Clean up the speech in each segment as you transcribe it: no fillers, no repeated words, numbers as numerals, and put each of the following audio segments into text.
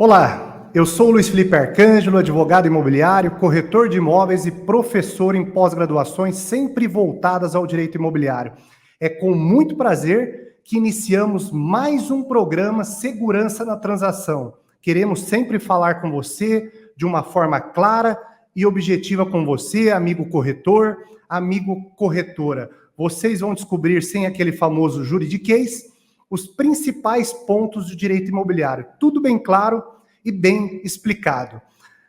Olá, eu sou o Luiz Felipe Arcângelo, advogado imobiliário, corretor de imóveis e professor em pós-graduações sempre voltadas ao direito imobiliário. É com muito prazer que iniciamos mais um programa Segurança na Transação. Queremos sempre falar com você de uma forma clara e objetiva com você, amigo corretor, amigo corretora. Vocês vão descobrir, sem aquele famoso juridiquês, os principais pontos do direito imobiliário. Tudo bem claro e bem explicado.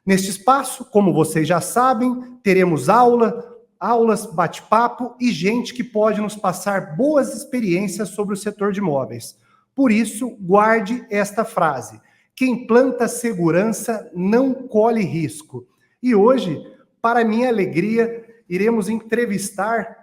Neste espaço, como vocês já sabem, teremos aulas, bate-papo e gente que pode nos passar boas experiências sobre o setor de imóveis. Por isso, guarde esta frase: quem planta segurança não colhe risco. E hoje, para minha alegria, iremos entrevistar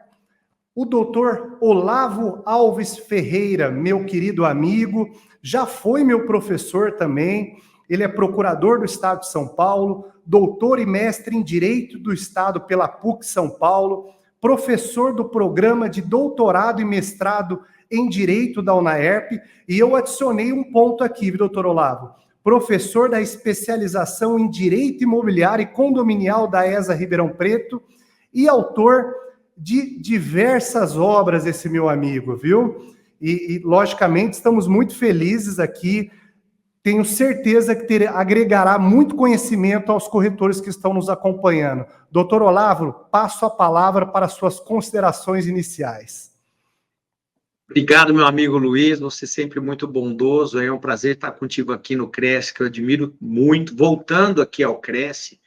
o doutor Olavo Alves Ferreira, meu querido amigo, já foi meu professor também. Ele é procurador do Estado de São Paulo, doutor e mestre em Direito do Estado pela PUC São Paulo, professor do programa de doutorado e mestrado em Direito da UNAERP, e eu adicionei um ponto aqui, doutor Olavo, professor da especialização em Direito Imobiliário e Condominial da ESA Ribeirão Preto e autor de diversas obras, esse meu amigo, viu? E logicamente, estamos muito felizes aqui. Tenho certeza que agregará muito conhecimento aos corretores que estão nos acompanhando. Doutor Olavo, passo a palavra para suas considerações iniciais. Obrigado, meu amigo Luiz, você sempre muito bondoso. É um prazer estar contigo aqui no Cresce, que eu admiro muito. Voltando aqui ao Cresce,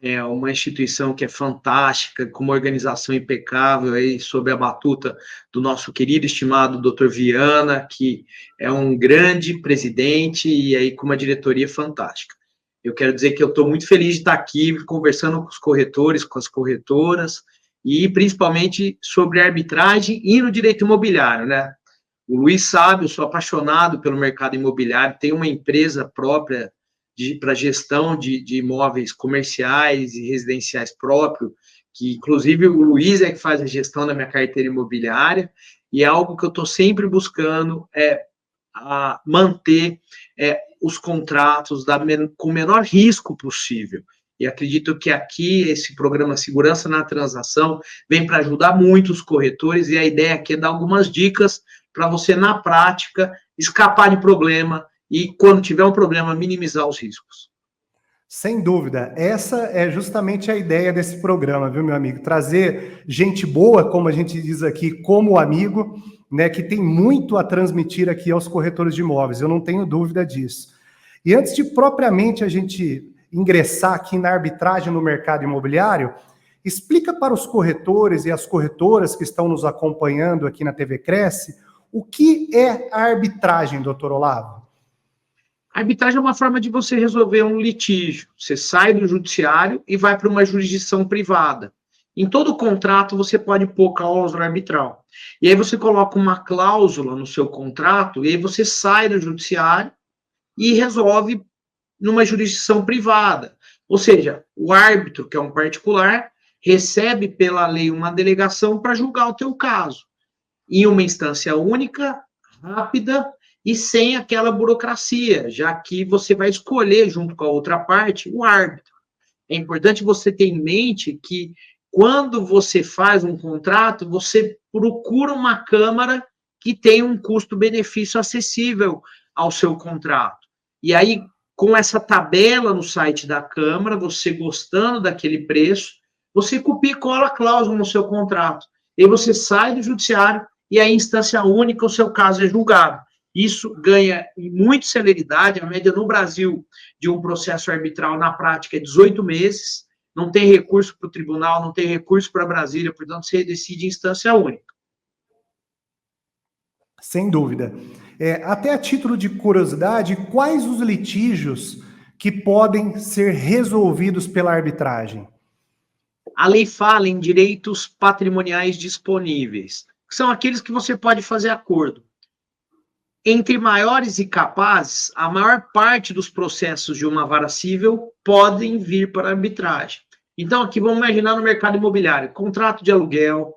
é uma instituição que é fantástica, com uma organização impecável, aí, sob a batuta do nosso querido, estimado Dr. Viana, que é um grande presidente e aí com uma diretoria fantástica. Eu quero dizer que eu estou muito feliz de estar aqui conversando com os corretores, com as corretoras, e principalmente sobre arbitragem e no direito imobiliário, né? O Luiz sabe, eu sou apaixonado pelo mercado imobiliário, tenho uma empresa própria para gestão de imóveis comerciais e residenciais próprio, que inclusive o Luiz é que faz a gestão da minha carteira imobiliária, e é algo que eu estou sempre buscando manter os contratos com o menor risco possível. E acredito que aqui esse programa Segurança na Transação vem para ajudar muito os corretores, e a ideia aqui é dar algumas dicas para você, na prática, escapar de problema e, quando tiver um problema, minimizar os riscos. Sem dúvida, essa é justamente a ideia desse programa, viu, meu amigo? Trazer gente boa, como a gente diz aqui, como amigo, né, que tem muito a transmitir aqui aos corretores de imóveis, eu não tenho dúvida disso. E antes de propriamente a gente ingressar aqui na arbitragem no mercado imobiliário, explica para os corretores e as corretoras que estão nos acompanhando aqui na TV Cresce, o que é a arbitragem, doutor Olavo? A arbitragem é uma forma de você resolver um litígio. Você sai do judiciário e vai para uma jurisdição privada. Em todo contrato, você pode pôr cláusula arbitral. E aí você coloca uma cláusula no seu contrato, e aí você sai do judiciário e resolve numa jurisdição privada. Ou seja, o árbitro, que é um particular, recebe pela lei uma delegação para julgar o teu caso. Em uma instância única, rápida e sem aquela burocracia, já que você vai escolher, junto com a outra parte, o árbitro. É importante você ter em mente que, quando você faz um contrato, você procura uma câmara que tenha um custo-benefício acessível ao seu contrato. E aí, com essa tabela no site da câmara, você gostando daquele preço, você copia e cola a cláusula no seu contrato. E aí você sai do judiciário e aí, em instância única, o seu caso é julgado. Isso ganha em muita celeridade. A média no Brasil de um processo arbitral, na prática, é 18 meses. Não tem recurso para o tribunal, não tem recurso para Brasília, portanto, você decide em instância única. Sem dúvida. Até a título de curiosidade, quais os litígios que podem ser resolvidos pela arbitragem? A lei fala em direitos patrimoniais disponíveis, que são aqueles que você pode fazer acordo. Entre maiores e capazes, a maior parte dos processos de uma vara civil podem vir para a arbitragem. Então, aqui vamos imaginar no mercado imobiliário: contrato de aluguel,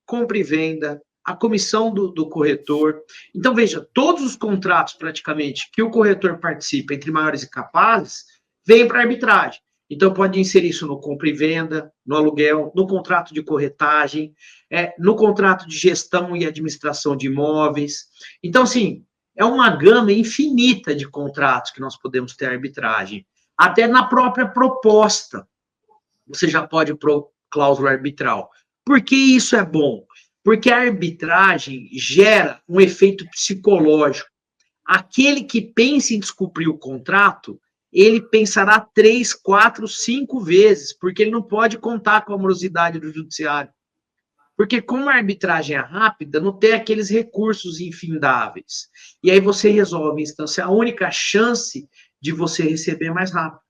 compra e venda, a comissão do corretor. Então, veja, todos os contratos, praticamente, que o corretor participa entre maiores e capazes, vêm para a arbitragem. Então, pode inserir isso no compra e venda, no aluguel, no contrato de corretagem, no contrato de gestão e administração de imóveis. Então, assim, é uma gama infinita de contratos que nós podemos ter arbitragem. Até na própria proposta, você já pode pôr cláusula arbitral. Por que isso é bom? Porque a arbitragem gera um efeito psicológico. Aquele que pensa em descumprir o contrato, ele pensará 3, 4, 5 vezes, porque ele não pode contar com a morosidade do judiciário. Porque como a arbitragem é rápida, não tem aqueles recursos infindáveis. E aí você resolve em instância, a única chance de você receber mais rápido.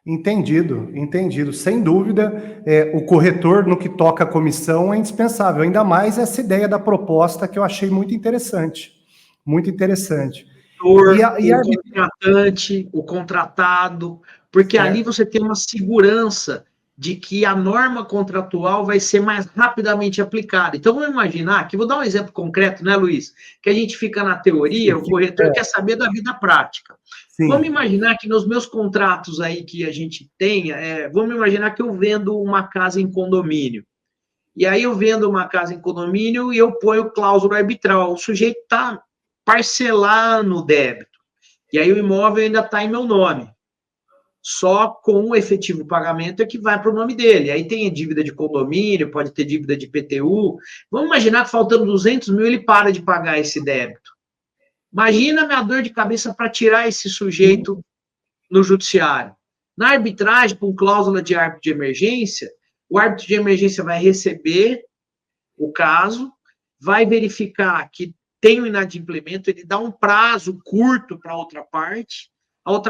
Entendido, entendido. Sem dúvida, o corretor, no que toca a comissão, é indispensável. Ainda mais essa ideia da proposta que eu achei muito interessante. Muito interessante. O contratante, o contratado, porque ali você tem uma segurança de que a norma contratual vai ser mais rapidamente aplicada. Então, vamos imaginar, que vou dar um exemplo concreto, né, Luiz? Que a gente fica na teoria, o corretor quer saber da vida prática. Sim. Vamos imaginar que nos meus contratos aí que a gente tem, vamos imaginar que eu vendo uma casa em condomínio. E aí eu vendo uma casa em condomínio e eu ponho cláusula arbitral. O sujeito está parcelando o débito. E aí o imóvel ainda está em meu nome. Só com o efetivo pagamento é que vai para o nome dele. Aí tem dívida de condomínio, pode ter dívida de IPTU. Vamos imaginar que faltando 200 mil ele para de pagar esse débito. Imagina a minha dor de cabeça para tirar esse sujeito no judiciário. Na arbitragem, com cláusula de árbitro de emergência, o árbitro de emergência vai receber o caso, vai verificar que tem o inadimplemento, ele dá um prazo curto para a outra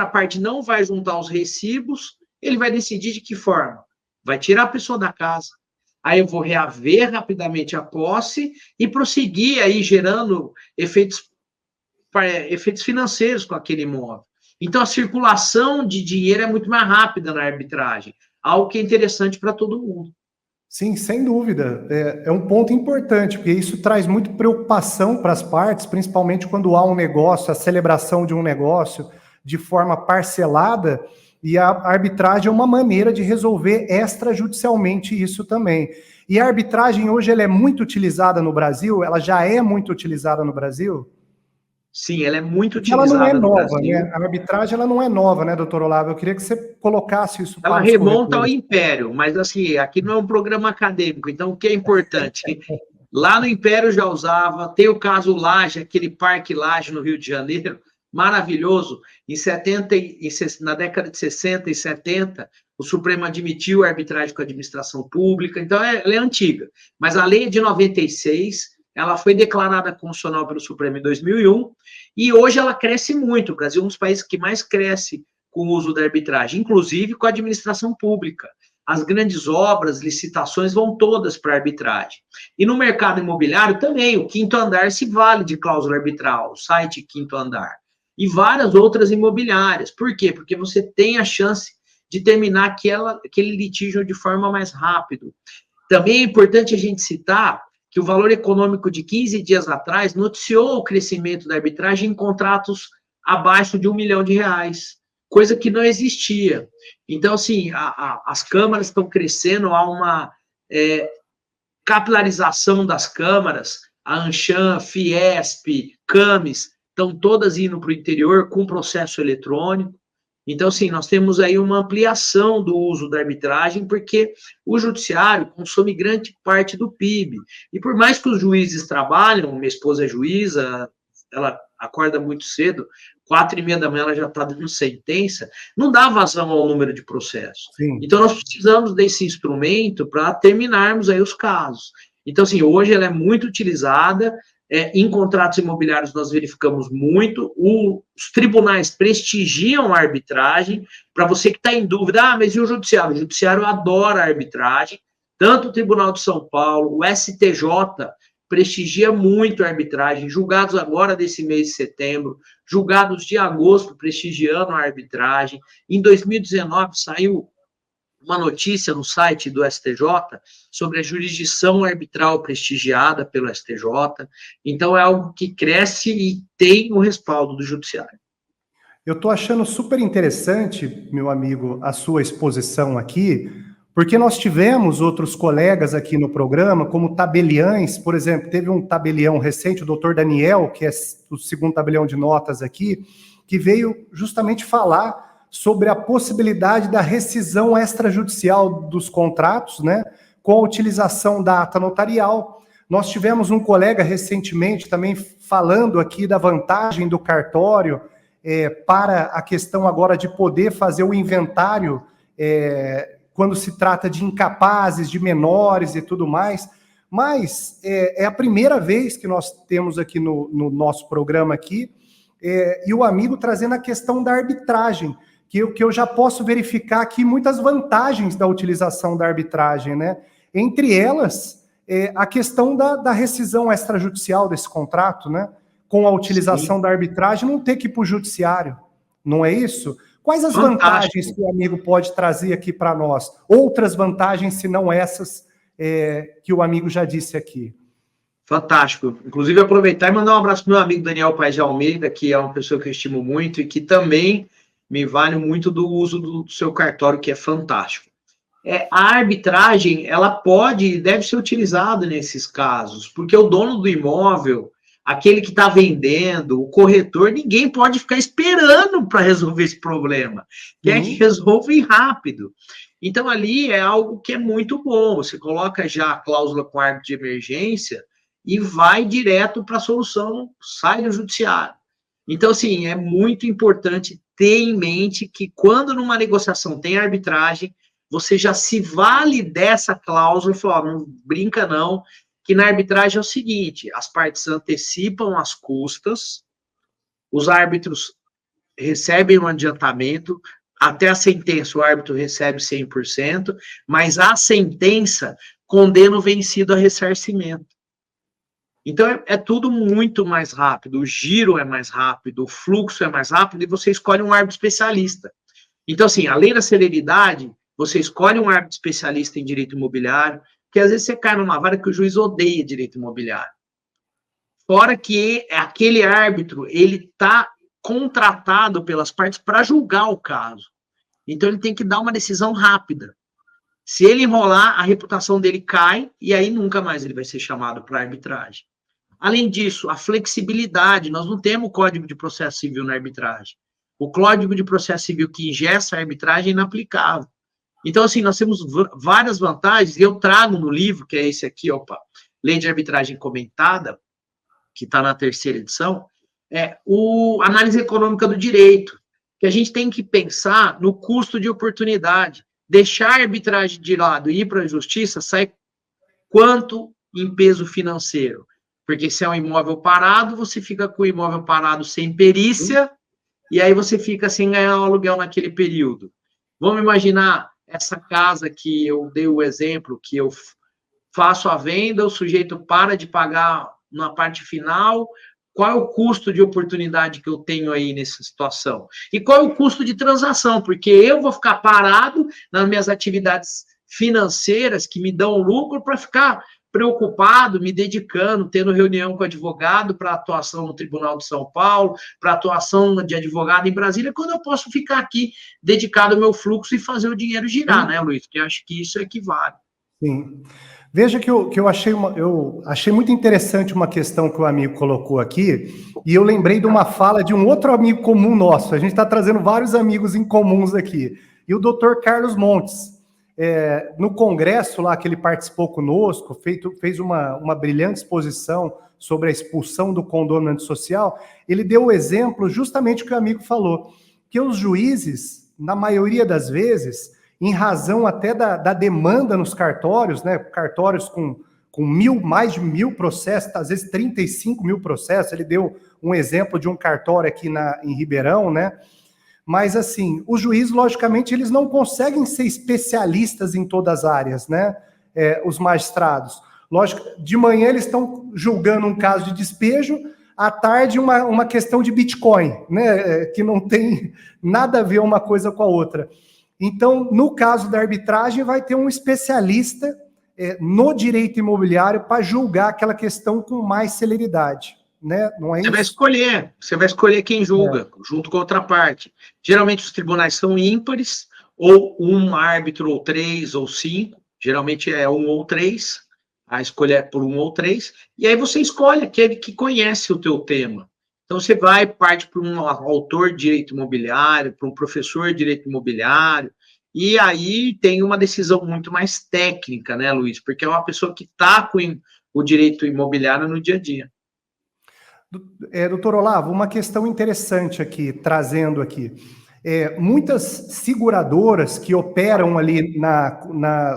parte não vai juntar os recibos, ele vai decidir de que forma? Vai tirar a pessoa da casa, aí eu vou reaver rapidamente a posse e prosseguir aí gerando efeitos financeiros com aquele imóvel. Então, a circulação de dinheiro é muito mais rápida na arbitragem, algo que é interessante para todo mundo. Sim, sem dúvida. É um ponto importante, porque isso traz muito preocupação para as partes, principalmente quando há um negócio, a celebração de um negócio de forma parcelada, e a arbitragem é uma maneira de resolver extrajudicialmente isso também. E a arbitragem hoje ela é muito utilizada no Brasil? Ela já é muito utilizada no Brasil? Sim, ela é muito utilizada. Ela não é nova, né? A arbitragem ela não é nova, né, doutor Olavo? Eu queria que você colocasse isso. Ela remonta ao Império, mas assim, aqui não é um programa acadêmico, então o que é importante? Lá no Império já usava, tem o caso Laje, aquele Parque Laje no Rio de Janeiro, maravilhoso. Na década de 60 e 70, o Supremo admitiu a arbitragem com a administração pública, então ela é antiga. Mas a lei é de 96, ela foi declarada constitucional pelo Supremo em 2001, e hoje ela cresce muito. O Brasil é um dos países que mais cresce com o uso da arbitragem, inclusive com a administração pública. As grandes obras, licitações vão todas para a arbitragem. E no mercado imobiliário também, o Quinto Andar se vale de cláusula arbitral, o site Quinto Andar. E várias outras imobiliárias. Por quê? Porque você tem a chance de terminar aquele litígio de forma mais rápida. Também é importante a gente citar que o Valor Econômico de 15 dias atrás noticiou o crescimento da arbitragem em contratos abaixo de R$1 milhão, coisa que não existia. Então, assim, as câmaras estão crescendo, há uma capilarização das câmaras, a Anshan, Fiesp, Camis, estão todas indo para o interior com processo eletrônico. Então, assim, nós temos aí uma ampliação do uso da arbitragem, porque o judiciário consome grande parte do PIB. E por mais que os juízes trabalham, minha esposa é juíza, ela acorda muito cedo, 4h30 da manhã ela já está dando sentença, não dá vazão ao número de processos. Sim. Então, nós precisamos desse instrumento para terminarmos aí os casos. Então, assim, hoje ela é muito utilizada, em contratos imobiliários nós verificamos muito, os tribunais prestigiam a arbitragem. Para você que está em dúvida, mas e o judiciário? O judiciário adora a arbitragem, tanto o Tribunal de São Paulo, o STJ prestigia muito a arbitragem, julgados agora desse mês de setembro, julgados de agosto prestigiando a arbitragem. Em 2019 saiu uma notícia no site do STJ sobre a jurisdição arbitral prestigiada pelo STJ. Então, é algo que cresce e tem o respaldo do judiciário. Eu estou achando super interessante, meu amigo, a sua exposição aqui, porque nós tivemos outros colegas aqui no programa, como tabeliães, por exemplo, teve um tabelião recente, o doutor Daniel, que é o segundo tabelião de notas aqui, que veio justamente falar sobre a possibilidade da rescisão extrajudicial dos contratos, né, com a utilização da ata notarial. Nós tivemos um colega recentemente também falando aqui da vantagem do cartório para a questão agora de poder fazer o inventário quando se trata de incapazes, de menores e tudo mais. Mas é a primeira vez que nós temos aqui no nosso programa aqui, e o amigo trazendo a questão da arbitragem, que eu já posso verificar aqui muitas vantagens da utilização da arbitragem, né? Entre elas, a questão da rescisão extrajudicial desse contrato, né? Com a utilização da arbitragem, não ter que ir para o judiciário, não é isso? Quais as vantagens que o amigo pode trazer aqui para nós? Outras vantagens, se não essas, que o amigo já disse aqui. Fantástico. Inclusive, aproveitar e mandar um abraço para o meu amigo Daniel Paes de Almeida, que é uma pessoa que eu estimo muito e que também me vale muito do uso do seu cartório, que é fantástico. A arbitragem, ela pode e deve ser utilizada nesses casos, porque o dono do imóvel, aquele que está vendendo, o corretor, ninguém pode ficar esperando para resolver esse problema. Quer que resolva rápido. Então, ali é algo que é muito bom. Você coloca já a cláusula com árbitro de emergência e vai direto para a solução, sai do judiciário. Então, assim, é muito importante ter em mente que quando numa negociação tem arbitragem, você já se vale dessa cláusula e fala, não brinca não, que na arbitragem é o seguinte, as partes antecipam as custas, os árbitros recebem um adiantamento, até a sentença o árbitro recebe 100%, mas a sentença condena o vencido a ressarcimento. Então, é tudo muito mais rápido, o giro é mais rápido, o fluxo é mais rápido, e você escolhe um árbitro especialista. Então, assim, além da celeridade, você escolhe um árbitro especialista em direito imobiliário, que às vezes você cai numa vara que o juiz odeia direito imobiliário. Fora que aquele árbitro, ele está contratado pelas partes para julgar o caso. Então, ele tem que dar uma decisão rápida. Se ele enrolar, a reputação dele cai, e aí nunca mais ele vai ser chamado para arbitragem. Além disso, a flexibilidade. Nós não temos o Código de Processo Civil na arbitragem. O Código de Processo Civil que ingessa a arbitragem é inaplicável. Então, assim, nós temos várias vantagens, e eu trago no livro, que é esse aqui, Lei de Arbitragem Comentada, que está na 3ª edição, análise econômica do direito, que a gente tem que pensar no custo de oportunidade. Deixar a arbitragem de lado e ir para a justiça, sai quanto em peso financeiro? Porque se é um imóvel parado, você fica com o imóvel parado sem perícia, e aí você fica sem ganhar o aluguel naquele período. Vamos imaginar essa casa que eu dei o exemplo, que eu faço a venda, o sujeito para de pagar na parte final, qual é o custo de oportunidade que eu tenho aí nessa situação? E qual é o custo de transação? Porque eu vou ficar parado nas minhas atividades financeiras que me dão lucro para ficar preocupado, me dedicando, tendo reunião com advogado para atuação no Tribunal de São Paulo, para atuação de advogado em Brasília, quando eu posso ficar aqui dedicado ao meu fluxo e fazer o dinheiro girar, né, Luiz? Porque eu acho que isso equivale. Sim. Veja que eu achei muito interessante uma questão que o amigo colocou aqui, e eu lembrei de uma fala de um outro amigo comum nosso. A gente está trazendo vários amigos em comuns aqui. E o doutor Carlos Montes, no congresso lá que ele participou conosco, fez uma brilhante exposição sobre a expulsão do condômino antissocial. Ele deu o exemplo justamente que o amigo falou, que os juízes, na maioria das vezes, em razão até da demanda nos cartórios, né? Cartórios com mais de 1.000 processos, às vezes 35 mil processos. Ele deu um exemplo de um cartório aqui em Ribeirão, né? Mas, assim, os juízes, logicamente, eles não conseguem ser especialistas em todas as áreas, né? Os magistrados. Lógico, de manhã eles estão julgando um caso de despejo, à tarde uma questão de Bitcoin, né? Que não tem nada a ver uma coisa com a outra. Então, no caso da arbitragem, vai ter um especialista no direito imobiliário para julgar aquela questão com mais celeridade, né? Não é isso? Você vai escolher quem julga, junto com a outra parte. Geralmente os tribunais são ímpares, ou um árbitro, ou 3, ou 5, geralmente é 1 ou 3, a escolha é por 1 ou 3, e aí você escolhe aquele que conhece o teu tema. Então você parte para um autor de direito imobiliário, para um professor de direito imobiliário, e aí tem uma decisão muito mais técnica, né, Luiz? Porque é uma pessoa que está com o direito imobiliário no dia a dia. Doutor Olavo, uma questão interessante aqui, trazendo aqui. Muitas seguradoras que operam ali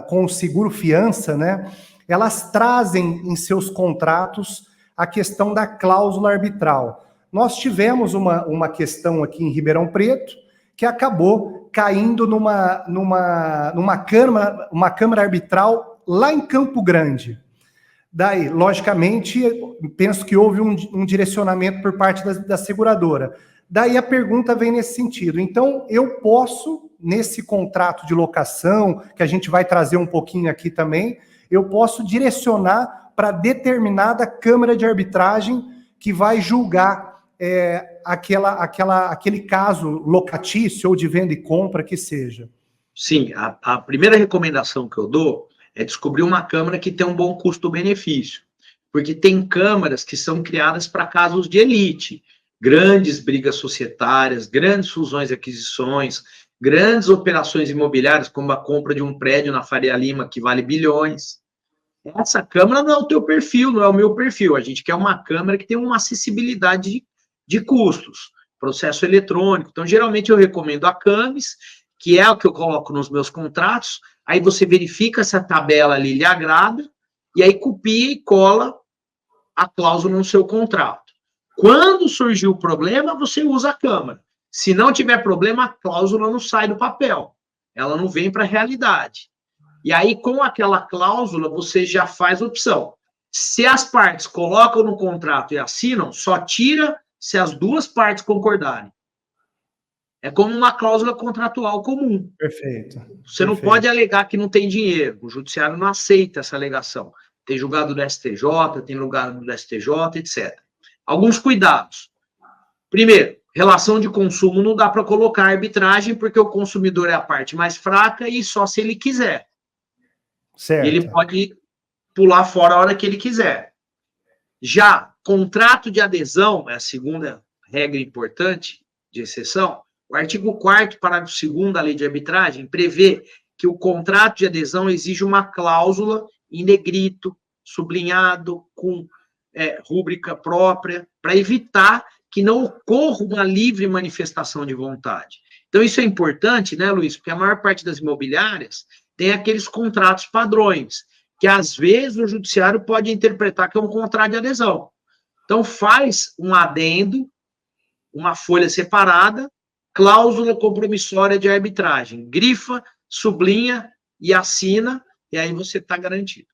com o seguro fiança, né? Elas trazem em seus contratos a questão da cláusula arbitral. Nós tivemos uma questão aqui em Ribeirão Preto que acabou caindo numa câmara arbitral lá em Campo Grande. Daí, logicamente, penso que houve um direcionamento por parte da seguradora. Daí a pergunta vem nesse sentido. Então, eu posso, nesse contrato de locação, que a gente vai trazer um pouquinho aqui também, eu posso direcionar para determinada câmara de arbitragem que vai julgar aquele caso locatício ou de venda e compra que seja. Sim, a primeira recomendação que eu dou é descobrir uma câmara que tem um bom custo-benefício, porque tem câmaras que são criadas para casos de elite, grandes brigas societárias, grandes fusões e aquisições, grandes operações imobiliárias, como a compra de um prédio na Faria Lima que vale bilhões. Essa câmara não é o teu perfil, não é o meu perfil. A gente quer uma câmara que tem uma acessibilidade de custos, processo eletrônico. Então, geralmente eu recomendo a Camis, que é o que eu coloco nos meus contratos. Aí você verifica se a tabela ali lhe agrada, e aí copia e cola a cláusula no seu contrato. Quando surgir o problema, você usa a câmara. Se não tiver problema, a cláusula não sai do papel. Ela não vem para a realidade. E aí, com aquela cláusula, você já faz opção. Se as partes colocam no contrato e assinam, só tira se as duas partes concordarem. É como uma cláusula contratual comum. Perfeito. Você não pode alegar que não tem dinheiro. O judiciário não aceita essa alegação. Tem julgado do STJ, tem julgado do STJ, etc. Alguns cuidados. Primeiro, relação de consumo não dá para colocar arbitragem, porque o consumidor é a parte mais fraca e só se ele quiser. Certo. Ele pode pular fora a hora que ele quiser. Já, contrato de adesão, é a segunda regra importante, de exceção. O artigo 4º, parágrafo 2º da Lei de Arbitragem prevê que o contrato de adesão exige uma cláusula em negrito, sublinhado, com rúbrica própria, para evitar que não ocorra uma livre manifestação de vontade. Então, isso é importante, né, Luiz? Porque a maior parte das imobiliárias tem aqueles contratos padrões, que às vezes o judiciário pode interpretar que é um contrato de adesão. Então, faz um adendo, uma folha separada, cláusula compromissória de arbitragem. Grifa, sublinha e assina, e aí você está garantido.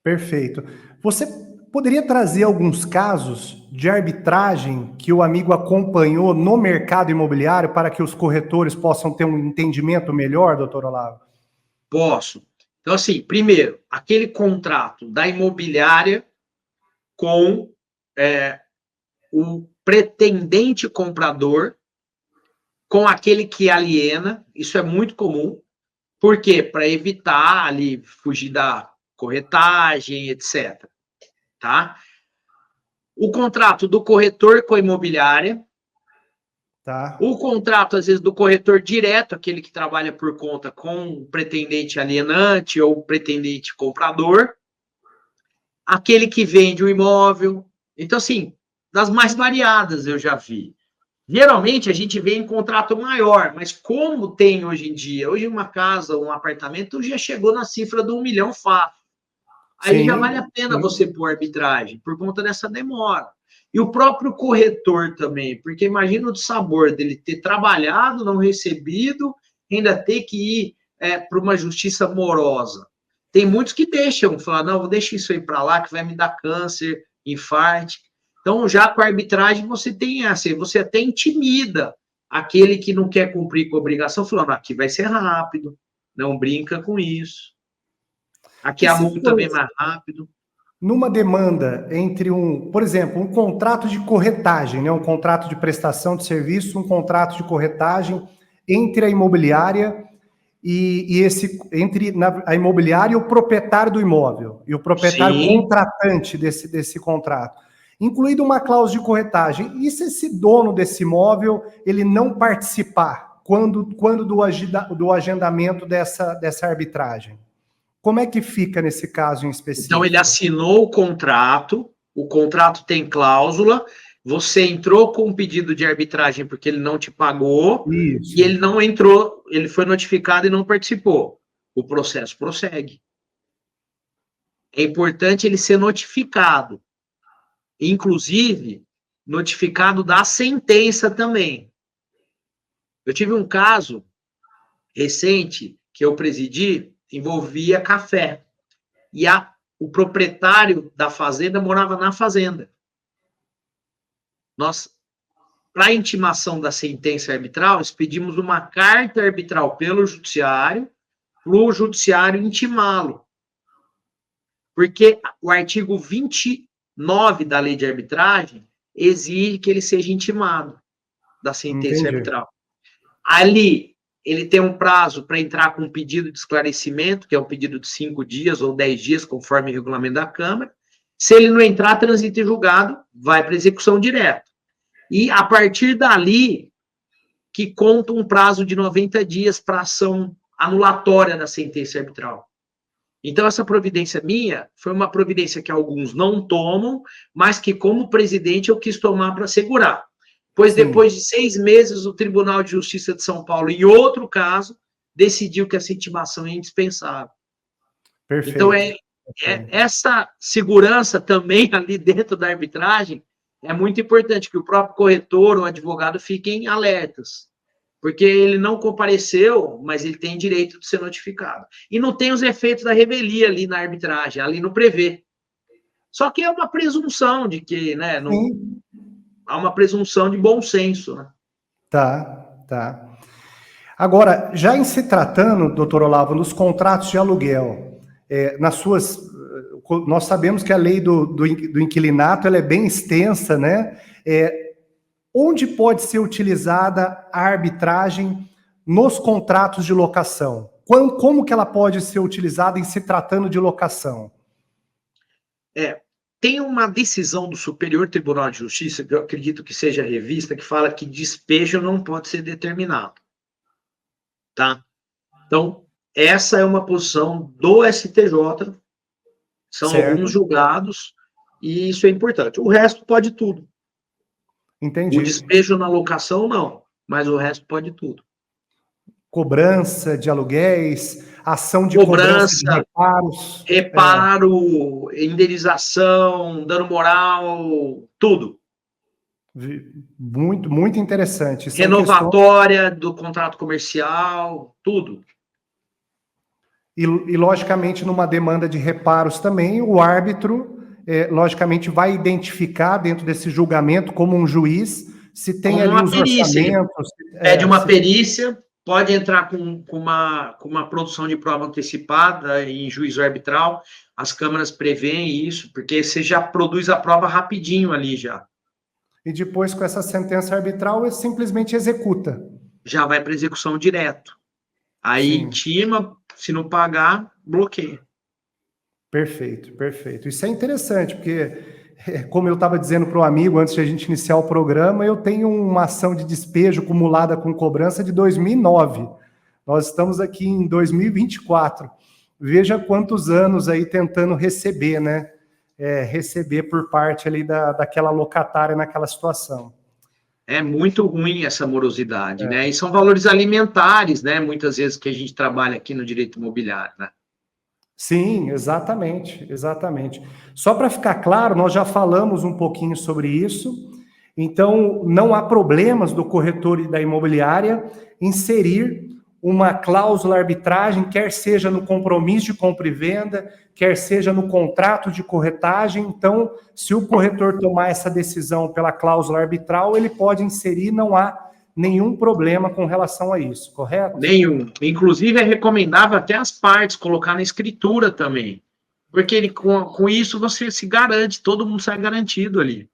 Perfeito. Você poderia trazer alguns casos de arbitragem que o amigo acompanhou no mercado imobiliário para que os corretores possam ter um entendimento melhor, doutor Olavo? Posso. Então, assim, primeiro, aquele contrato da imobiliária com o pretendente comprador, com aquele que aliena, isso é muito comum. Por quê? Para evitar ali, fugir da corretagem, etc. Tá? O contrato do corretor com a imobiliária. Tá. O contrato, às vezes, do corretor direto, aquele que trabalha por conta com o pretendente alienante ou o pretendente comprador. Aquele que vende o imóvel. Então, assim, das mais variadas eu já vi. Geralmente a gente vê em contrato maior, mas como tem hoje em dia, hoje uma casa, um apartamento já chegou na cifra do 1 milhão fácil. Aí sim, já vale a pena você pôr arbitragem, por conta dessa demora. E o próprio corretor também, porque imagina o sabor dele ter trabalhado, não recebido, ainda ter que ir para uma justiça morosa. Tem muitos que deixam, falar, não, vou deixar isso aí para lá, que vai me dar câncer, infarto. Então, já com a arbitragem, você tem assim, você até intimida aquele que não quer cumprir com a obrigação, falando, aqui vai ser rápido, não brinca com isso. Aqui a multa vem mais rápido. Numa demanda entre por exemplo, um contrato de corretagem, né, um contrato de prestação de serviço, um contrato de corretagem entre a imobiliária entre a imobiliária e o proprietário do imóvel, e o proprietário contratante desse contrato, incluído uma cláusula de corretagem. E se esse dono desse imóvel ele não participar quando do agendamento dessa arbitragem? Como é que fica nesse caso em específico? Então, ele assinou o contrato tem cláusula, você entrou com um pedido de arbitragem porque ele não te pagou, Isso. E ele não entrou, ele foi notificado e não participou. O processo prossegue. É importante ele ser notificado. Inclusive, notificado da sentença também. Eu tive um caso recente que eu presidi, envolvia café. E o proprietário da fazenda morava na fazenda. Nós, para a intimação da sentença arbitral, expedimos uma carta arbitral pelo judiciário, para o judiciário intimá-lo. Porque o artigo 29 da lei de arbitragem exige que ele seja intimado da sentença arbitral. Ali, ele tem um prazo para entrar com um pedido de esclarecimento, que é um pedido de 5 dias ou 10 dias, conforme o regulamento da Câmara. Se ele não entrar, transita em julgado, vai para execução direta. E, a partir dali, que conta um prazo de 90 dias para ação anulatória da sentença arbitral. Então, essa providência minha foi uma providência que alguns não tomam, mas que, como presidente, eu quis tomar para segurar. Pois depois de 6 meses, o Tribunal de Justiça de São Paulo, em outro caso, decidiu que essa intimação é indispensável. Perfeito. Então, essa segurança também ali dentro da arbitragem é muito importante, que o próprio corretor ou advogado fiquem alertas. Porque ele não compareceu, mas ele tem direito de ser notificado. E não tem os efeitos da revelia ali na arbitragem, ali não prevê. Só que é uma presunção de que, né, há uma presunção de bom senso, né? Tá. Agora, já em se tratando, doutor Olavo, nos contratos de aluguel, nós sabemos que a lei do inquilinato ela é bem extensa, né? Onde pode ser utilizada a arbitragem nos contratos de locação? Como que ela pode ser utilizada em se tratando de locação? Tem uma decisão do Superior Tribunal de Justiça, que eu acredito que seja revista, que fala que despejo não pode ser determinado. Tá? Então, essa é uma posição do STJ, são alguns julgados, e isso é importante. O resto pode tudo. Entendi. O despejo na locação, não, mas o resto pode tudo. Cobrança de aluguéis, ação de cobrança de reparos. Reparo, indenização, dano moral, tudo. Muito, muito interessante. Renovatória do contrato comercial, tudo. E, logicamente, numa demanda de reparos também, o árbitro, logicamente, vai identificar dentro desse julgamento, como um juiz, se tem ali os orçamentos. Pede uma perícia, pode entrar com uma produção de prova antecipada em juízo arbitral, as câmaras prevêem isso, porque você já produz a prova rapidinho ali já. E depois, com essa sentença arbitral, simplesmente executa. Já vai para execução direto. Aí intima, se não pagar, bloqueia. Perfeito. Isso é interessante, porque, como eu estava dizendo para o amigo antes de a gente iniciar o programa, eu tenho uma ação de despejo acumulada com cobrança de 2009. Nós estamos aqui em 2024. Veja quantos anos aí tentando receber, né? Receber por parte ali daquela locatária naquela situação. É muito ruim essa morosidade, né? E são valores alimentares, né? Muitas vezes que a gente trabalha aqui no direito imobiliário, né? Sim, exatamente. Só para ficar claro, nós já falamos um pouquinho sobre isso, então não há problemas do corretor e da imobiliária inserir uma cláusula arbitragem, quer seja no compromisso de compra e venda, quer seja no contrato de corretagem. Então, se o corretor tomar essa decisão pela cláusula arbitral, ele pode inserir, não há nenhum problema com relação a isso, correto? Nenhum. Inclusive, é recomendável até as partes colocar na escritura também. Porque com isso você se garante, todo mundo sai garantido ali.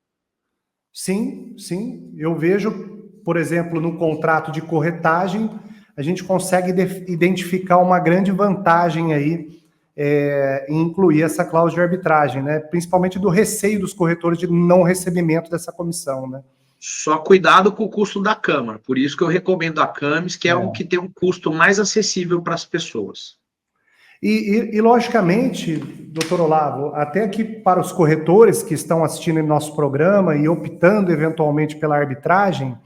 Sim, sim. Eu vejo, por exemplo, no contrato de corretagem, a gente consegue identificar uma grande vantagem aí em incluir essa cláusula de arbitragem, né? Principalmente do receio dos corretores de não recebimento dessa comissão, né? Só cuidado com o custo da Câmara. Por isso que eu recomendo a Camis, que é o que tem um custo mais acessível para as pessoas. E, logicamente, doutor Olavo, até aqui para os corretores que estão assistindo nosso programa e optando eventualmente pela arbitragem,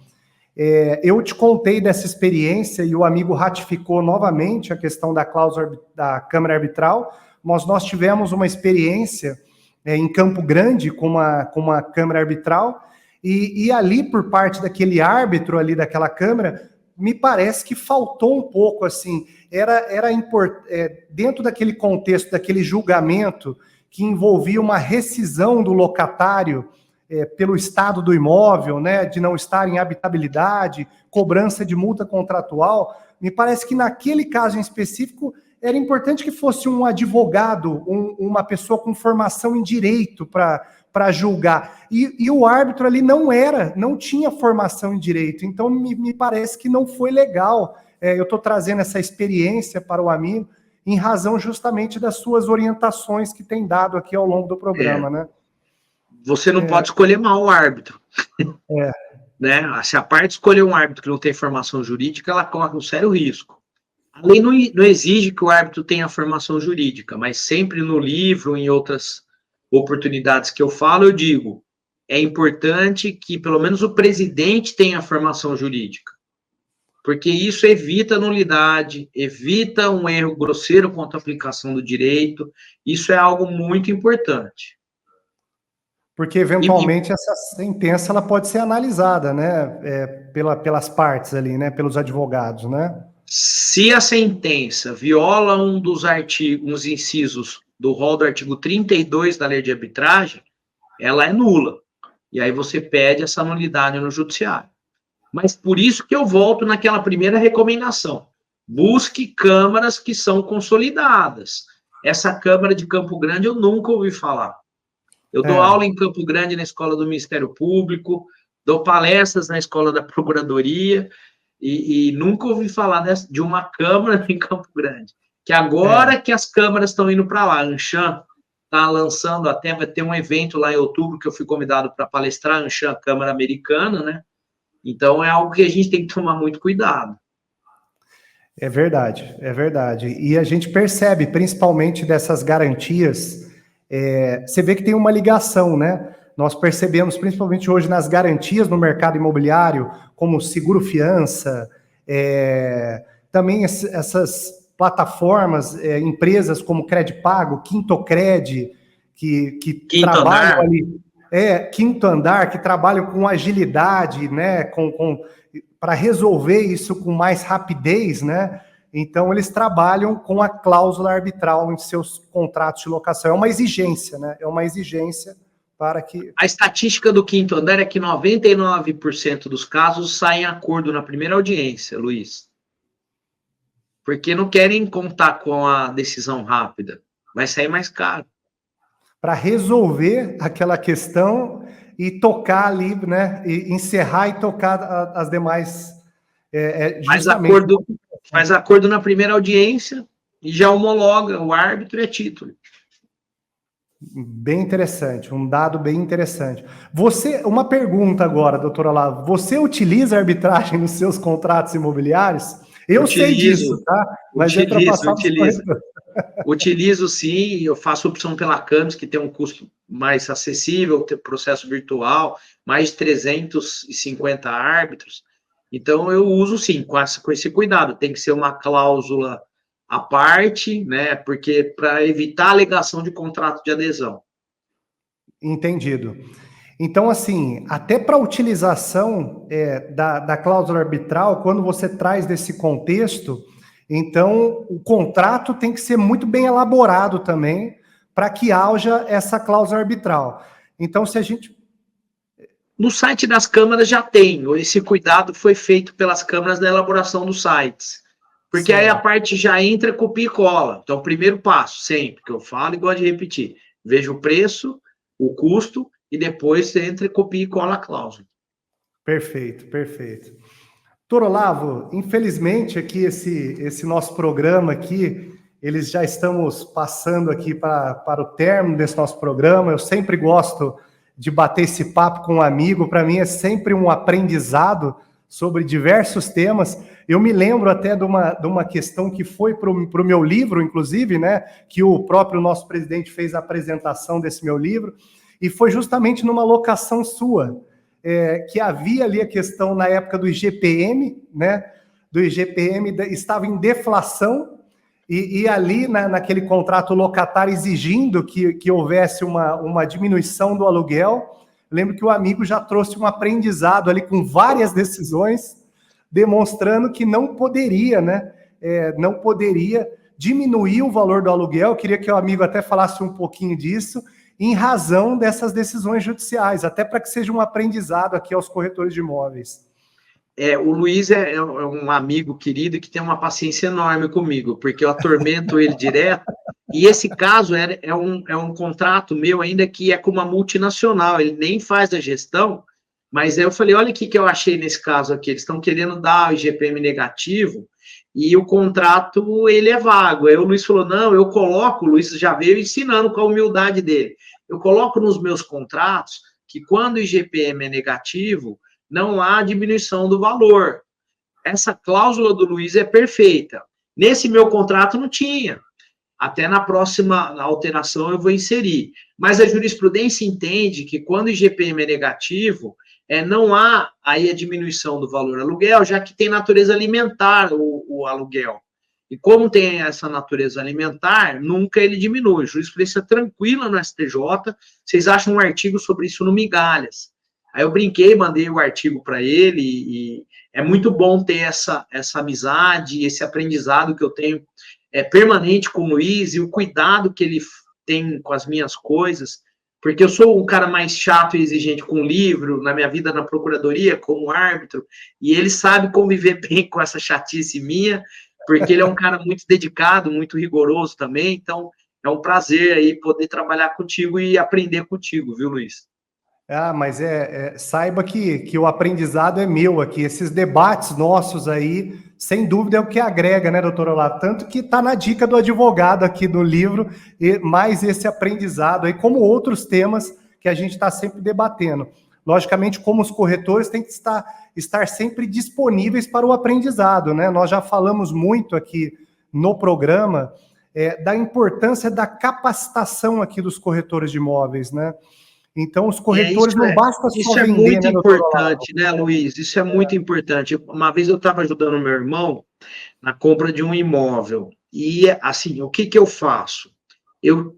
eu te contei dessa experiência e o amigo ratificou novamente a questão da cláusula da Câmara Arbitral. Nós tivemos uma experiência em Campo Grande com uma Câmara Arbitral e ali, por parte daquele árbitro ali daquela Câmara, me parece que faltou um pouco, assim, dentro daquele contexto, daquele julgamento que envolvia uma rescisão do locatário pelo estado do imóvel, né, de não estar em habitabilidade, cobrança de multa contratual, me parece que naquele caso em específico era importante que fosse um advogado, uma pessoa com formação em direito para julgar. E o árbitro ali não tinha formação em direito, então me parece que não foi legal. Eu estou trazendo essa experiência para o amigo em razão justamente das suas orientações que tem dado aqui ao longo do programa, né? Você não pode escolher mal o árbitro. Né? Se a parte escolher um árbitro que não tem formação jurídica, ela corre um sério risco. A lei não exige que o árbitro tenha formação jurídica, mas sempre no livro, em outras oportunidades que eu falo, eu digo, é importante que pelo menos o presidente tenha formação jurídica, porque isso evita nulidade, evita um erro grosseiro contra a aplicação do direito, isso é algo muito importante. Porque, eventualmente, essa sentença ela pode ser analisada, né, pelas partes ali, né, pelos advogados, né? Se a sentença viola um dos artigos, uns incisos do rol do artigo 32 da lei de arbitragem, ela é nula. E aí você pede essa nulidade no judiciário. Mas por isso que eu volto naquela primeira recomendação. Busque câmaras que são consolidadas. Essa Câmara de Campo Grande eu nunca ouvi falar. Eu dou aula em Campo Grande na Escola do Ministério Público, dou palestras na Escola da Procuradoria, e nunca ouvi falar de uma Câmara em Campo Grande. Que agora que as câmaras estão indo para lá, a Anshan está lançando, até vai ter um evento lá em outubro que eu fui convidado para palestrar, a Anshan, Câmara Americana, né? Então é algo que a gente tem que tomar muito cuidado. É verdade, é verdade. E a gente percebe, principalmente dessas garantias, você vê que tem uma ligação, né? Nós percebemos, principalmente hoje, nas garantias no mercado imobiliário, como seguro-fiança, também essas plataformas, empresas como Credipago, Quintocred, que trabalham ali, Quinto Andar, que trabalham com agilidade, né? Para resolver isso com mais rapidez, né? Então, eles trabalham com a cláusula arbitral em seus contratos de locação. É uma exigência, né? É uma exigência para que... A estatística do Quinto Andar é que 99% dos casos saem em acordo na primeira audiência, Luiz. Porque não querem contar com a decisão rápida. Vai sair mais caro. Para resolver aquela questão e tocar ali, né? E encerrar e tocar as demais... Faz acordo na primeira audiência e já homologa o árbitro e é título. Bem interessante, um dado bem interessante. Uma pergunta agora, doutora Olavo. Você utiliza arbitragem nos seus contratos imobiliários? Eu sei disso, tá? Mas Utilizo sim, eu faço opção pela Camis, que tem um custo mais acessível, tem processo virtual, mais de 350 árbitros. Então, eu uso sim, com esse cuidado. Tem que ser uma cláusula à parte, né? Porque para evitar a alegação de contrato de adesão. Entendido. Então, assim, até para a utilização da cláusula arbitral, quando você traz desse contexto, então o contrato tem que ser muito bem elaborado também para que haja essa cláusula arbitral. Então, se a gente... No site das câmaras já tem, esse cuidado foi feito pelas câmaras na elaboração dos sites. Porque aí a parte já entra copia e cola. Então, o primeiro passo, sempre, que eu falo e gosto de repetir, veja o preço, o custo, e depois você entra e copia e cola a cláusula. Perfeito, perfeito. Doutor Olavo, infelizmente aqui esse nosso programa aqui, eles já estamos passando aqui para o término desse nosso programa. Eu sempre gosto de bater esse papo com um amigo, para mim é sempre um aprendizado sobre diversos temas. Eu me lembro até de uma questão que foi para o meu livro, inclusive, né, que o próprio nosso presidente fez a apresentação desse meu livro, e foi justamente numa locação sua, que havia ali a questão na época do IGPM, né, do IGPM estava em deflação, e ali naquele contrato locatário exigindo que houvesse uma diminuição do aluguel. Lembro que o amigo já trouxe um aprendizado ali com várias decisões, demonstrando que não poderia, né? Não poderia diminuir o valor do aluguel. Eu queria que o amigo até falasse um pouquinho disso, em razão dessas decisões judiciais, até para que seja um aprendizado aqui aos corretores de imóveis. O Luiz é um amigo querido que tem uma paciência enorme comigo, porque eu atormento ele direto. E esse caso é um contrato meu ainda que é com uma multinacional, ele nem faz a gestão, mas aí eu falei, olha o que eu achei nesse caso aqui, eles estão querendo dar o IGPM negativo e o contrato, ele é vago. Aí o Luiz falou, não, eu coloco, o Luiz já veio ensinando com a humildade dele, eu coloco nos meus contratos que quando o IGPM é negativo, não há diminuição do valor. Essa cláusula do Luiz é perfeita. Nesse meu contrato não tinha. Até na próxima alteração eu vou inserir. Mas a jurisprudência entende que quando o IGPM é negativo, não há aí a diminuição do valor aluguel, já que tem natureza alimentar o aluguel. E como tem essa natureza alimentar, nunca ele diminui. Jurisprudência tranquila no STJ, vocês acham um artigo sobre isso no Migalhas. Aí eu brinquei, mandei o artigo para ele, e é muito bom ter essa amizade, esse aprendizado que eu tenho permanente com o Luiz, e o cuidado que ele tem com as minhas coisas, porque eu sou um cara mais chato e exigente com o livro, na minha vida na procuradoria, como árbitro, e ele sabe conviver bem com essa chatice minha, porque ele é um cara muito dedicado, muito rigoroso também, então é um prazer aí poder trabalhar contigo e aprender contigo, viu, Luiz? Mas saiba que o aprendizado é meu aqui. Esses debates nossos aí, sem dúvida, é o que agrega, né, doutor Olavo? Tanto que está na dica do advogado aqui do livro, mais esse aprendizado aí, como outros temas que a gente está sempre debatendo. Logicamente, como os corretores têm que estar sempre disponíveis para o aprendizado, né? Nós já falamos muito aqui no programa da importância da capacitação aqui dos corretores de imóveis, né? Então, os corretores não basta só vender, isso é muito importante, né, Luiz? Isso é muito importante. Uma vez eu estava ajudando meu irmão na compra de um imóvel. E, assim, o que eu faço? Eu,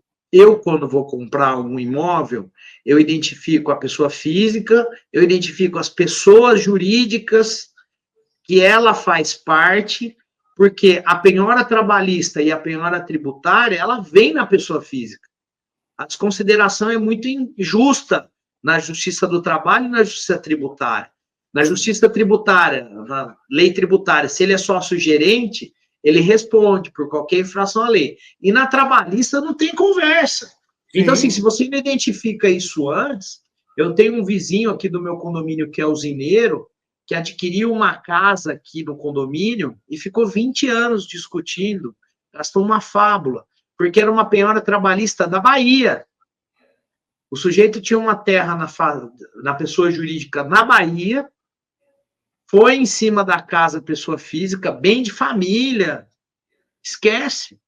quando vou comprar um imóvel, eu identifico a pessoa física, eu identifico as pessoas jurídicas que ela faz parte, porque a penhora trabalhista e a penhora tributária, ela vem na pessoa física. A desconsideração é muito injusta na justiça do trabalho e na justiça tributária. Na justiça tributária, na lei tributária, se ele é sócio-gerente, ele responde por qualquer infração à lei. E na trabalhista não tem conversa. Então, assim, se você não identifica isso antes, eu tenho um vizinho aqui do meu condomínio que é usineiro, que adquiriu uma casa aqui no condomínio e ficou 20 anos discutindo, gastou uma fábula, porque era uma penhora trabalhista da Bahia. O sujeito tinha uma terra na pessoa jurídica na Bahia, foi em cima da casa pessoa física, bem de família, esquece.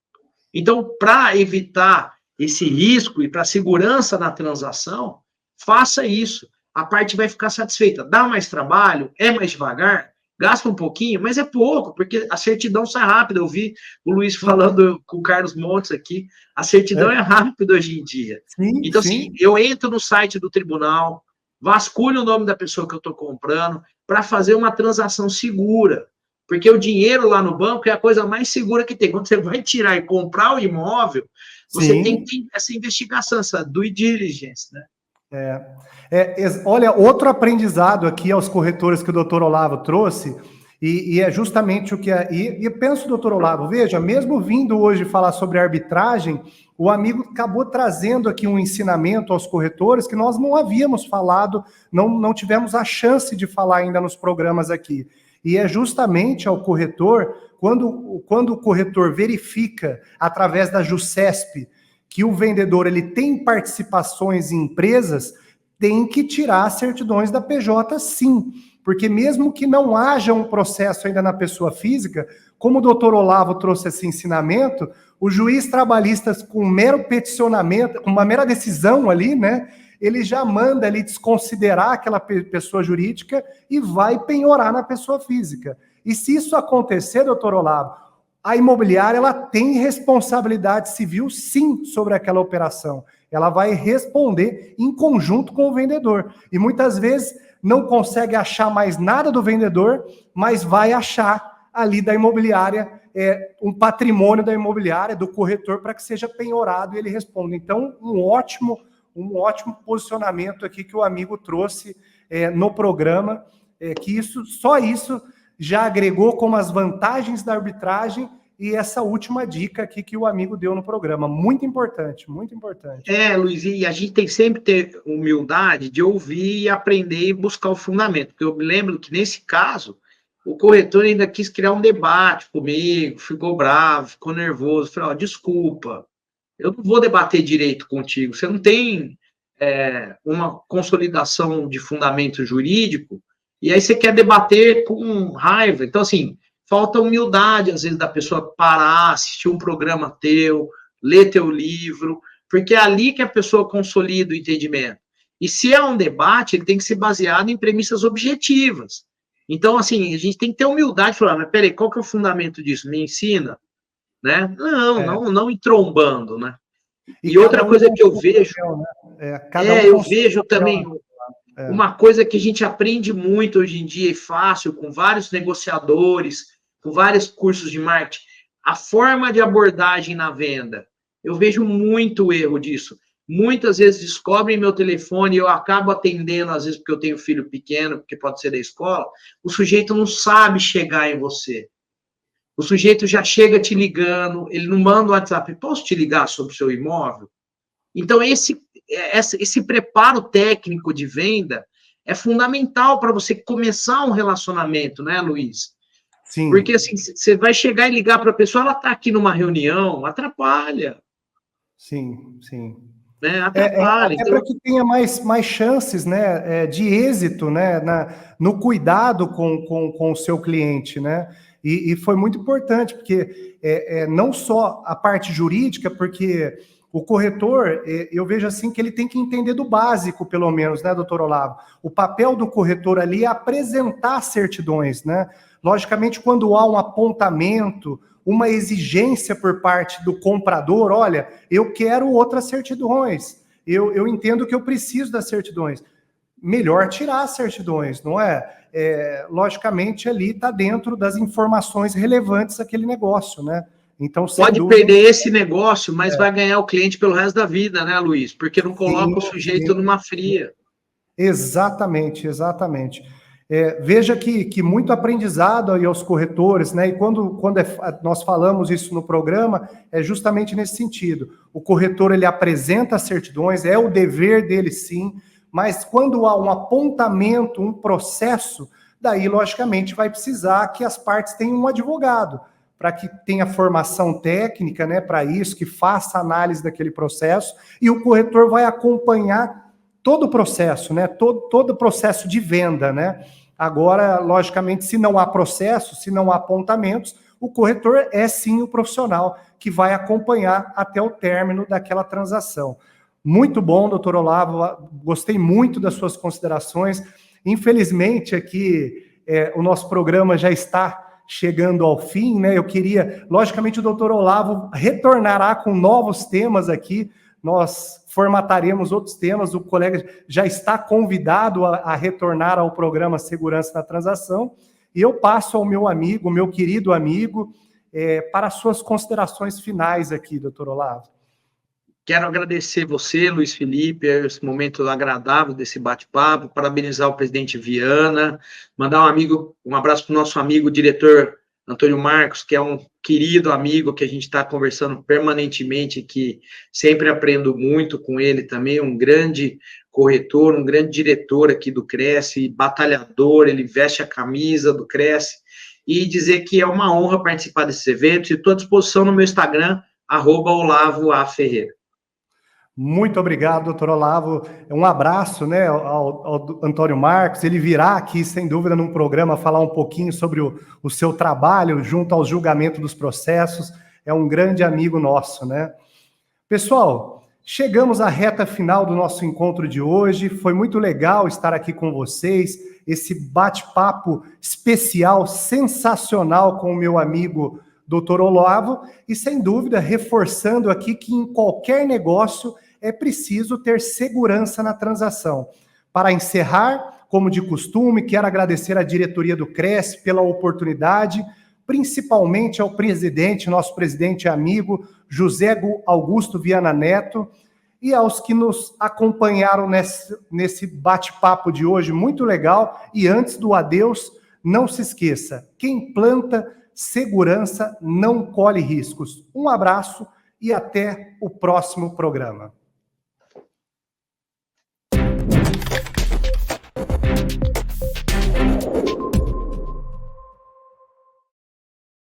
Então, para evitar esse risco e para segurança na transação, faça isso. A parte vai ficar satisfeita. Dá mais trabalho, é mais devagar, gasta um pouquinho, mas é pouco, porque a certidão sai rápido. Eu vi o Luiz falando com o Carlos Montes aqui, a certidão é rápida hoje em dia. Então, assim, eu entro no site do tribunal, vasculho o nome da pessoa que eu estou comprando, para fazer uma transação segura. Porque o dinheiro lá no banco é a coisa mais segura que tem. Quando você vai tirar e comprar o imóvel, você tem que ter essa investigação, essa due diligence, né? Olha, outro aprendizado aqui aos corretores que o doutor Olavo trouxe, e é justamente o que... E penso, doutor Olavo, veja, mesmo vindo hoje falar sobre arbitragem, o amigo acabou trazendo aqui um ensinamento aos corretores que nós não havíamos falado, não tivemos a chance de falar ainda nos programas aqui. E é justamente ao corretor, quando o corretor verifica, através da JuCesp, que o vendedor ele tem participações em empresas, tem que tirar as certidões da PJ, sim. Porque mesmo que não haja um processo ainda na pessoa física, como o doutor Olavo trouxe esse ensinamento, o juiz trabalhista, com um mero peticionamento, com uma mera decisão ali, né, ele já manda ali desconsiderar aquela pessoa jurídica e vai penhorar na pessoa física. E se isso acontecer, doutor Olavo, a imobiliária ela tem responsabilidade civil, sim, sobre aquela operação. Ela vai responder em conjunto com o vendedor. E muitas vezes não consegue achar mais nada do vendedor, mas vai achar ali da imobiliária um patrimônio da imobiliária, do corretor, para que seja penhorado e ele responda. Então, um ótimo posicionamento aqui que o amigo trouxe no programa, que só isso já agregou como as vantagens da arbitragem e essa última dica aqui que o amigo deu no programa. Muito importante, muito importante. Luiz, e a gente tem que sempre ter humildade de ouvir e aprender e buscar o fundamento, porque eu me lembro que nesse caso, o corretor ainda quis criar um debate comigo, ficou bravo, ficou nervoso, falou, desculpa, eu não vou debater direito contigo, você não tem uma consolidação de fundamento jurídico, e aí você quer debater com raiva. Então, assim, falta humildade, às vezes, da pessoa parar, assistir um programa teu, ler teu livro, porque é ali que a pessoa consolida o entendimento. E se é um debate, ele tem que ser baseado em premissas objetivas. Então, assim, a gente tem que ter humildade de falar, mas peraí, qual que é o fundamento disso? Me ensina? Né? Não ir trombando, né? E outra coisa que eu vejo... eu vejo também... Uma coisa que a gente aprende muito hoje em dia e fácil, com vários negociadores, com vários cursos de marketing, a forma de abordagem na venda. Eu vejo muito erro disso. Muitas vezes descobrem meu telefone e eu acabo atendendo, às vezes porque eu tenho filho pequeno, porque pode ser da escola, o sujeito não sabe chegar em você. O sujeito já chega te ligando, ele não manda um WhatsApp, posso te ligar sobre o seu imóvel? Então, esse preparo técnico de venda é fundamental para você começar um relacionamento, né, Luiz? Sim. Porque, assim, você vai chegar e ligar para a pessoa, ela está aqui numa reunião, atrapalha. Sim, sim. Né? Atrapalha. Até para que tenha mais chances, né, de êxito, né, no cuidado com o seu cliente, né? E foi muito importante, porque não só a parte jurídica, porque... O corretor, eu vejo assim que ele tem que entender do básico, pelo menos, né, doutor Olavo? O papel do corretor ali é apresentar certidões, né? Logicamente, quando há um apontamento, uma exigência por parte do comprador, olha, eu quero outras certidões, eu entendo que eu preciso das certidões. Melhor tirar as certidões, não é? Logicamente, ali está dentro das informações relevantes daquele negócio, né? Então, pode perder esse negócio, mas vai ganhar o cliente pelo resto da vida, né, Luiz? Porque não coloca o sujeito numa fria. Exatamente, exatamente. Veja que muito aprendizado aí aos corretores, né? E quando nós falamos isso no programa, é justamente nesse sentido. O corretor, ele apresenta as certidões, é o dever dele, sim, mas quando há um apontamento, um processo, daí, logicamente, vai precisar que as partes tenham um advogado, para que tenha formação técnica, né, para isso, que faça análise daquele processo, e o corretor vai acompanhar todo o processo, né, todo o processo de venda, né. Agora, logicamente, se não há processo, se não há apontamentos, o corretor é sim o profissional que vai acompanhar até o término daquela transação. Muito bom, doutor Olavo, gostei muito das suas considerações. Infelizmente, aqui, o nosso programa já está chegando ao fim, né? Eu queria, logicamente, o doutor Olavo retornará com novos temas aqui, nós formataremos outros temas, o colega já está convidado a retornar ao programa Segurança na Transação, e eu passo ao meu amigo, meu querido amigo, para suas considerações finais aqui, doutor Olavo. Quero agradecer você, Luiz Felipe, esse momento agradável desse bate-papo, parabenizar o presidente Viana, mandar um abraço para o nosso amigo, diretor Antônio Marcos, que é um querido amigo que a gente está conversando permanentemente, que sempre aprendo muito com ele também, um grande corretor, um grande diretor aqui do Cresce, batalhador, ele veste a camisa do Cresce, e dizer que é uma honra participar desses eventos, e estou à disposição no meu Instagram, @OlavoAFerreira. Muito obrigado, doutor Olavo. Um abraço, né, ao Antônio Marcos. Ele virá aqui, sem dúvida, num programa falar um pouquinho sobre o seu trabalho junto ao julgamento dos processos. É um grande amigo nosso, né? Pessoal, chegamos à reta final do nosso encontro de hoje. Foi muito legal estar aqui com vocês. Esse bate-papo especial, sensacional com o meu amigo doutor Olavo. E, sem dúvida, reforçando aqui que em qualquer negócio é preciso ter segurança na transação. Para encerrar, como de costume, quero agradecer à diretoria do Cresce pela oportunidade, principalmente ao presidente, nosso presidente e amigo, José Augusto Viana Neto, e aos que nos acompanharam nesse bate-papo de hoje, muito legal. E antes do adeus, não se esqueça, quem planta segurança não colhe riscos. Um abraço e até o próximo programa.